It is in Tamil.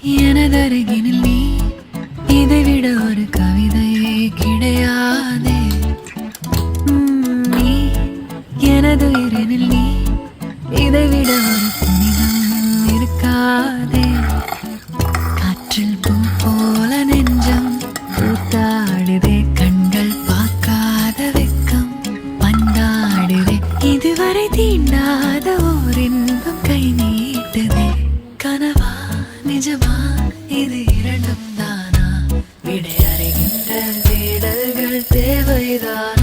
எனதருகினில் நீ இதைவிட ஒரு கவிதையே கிடையாதே. நீ எனதுயிரினில் நீ இதைவிட ஒரு புனிதம் இருக்காதே. காற்றில் பூ போல நெஞ்சம் கூத்தாடுதே, கண்கள் பார்க்காத வெக்கம் பந்தாடுதே. இதுவரை தீண்டாத ஓர் இன்பம் கை நீட்டுதே. கனவா நிஜமா இது இரண்டும் தானா? விடை அறிகின்ற தேடல்கள் தேவைதான்.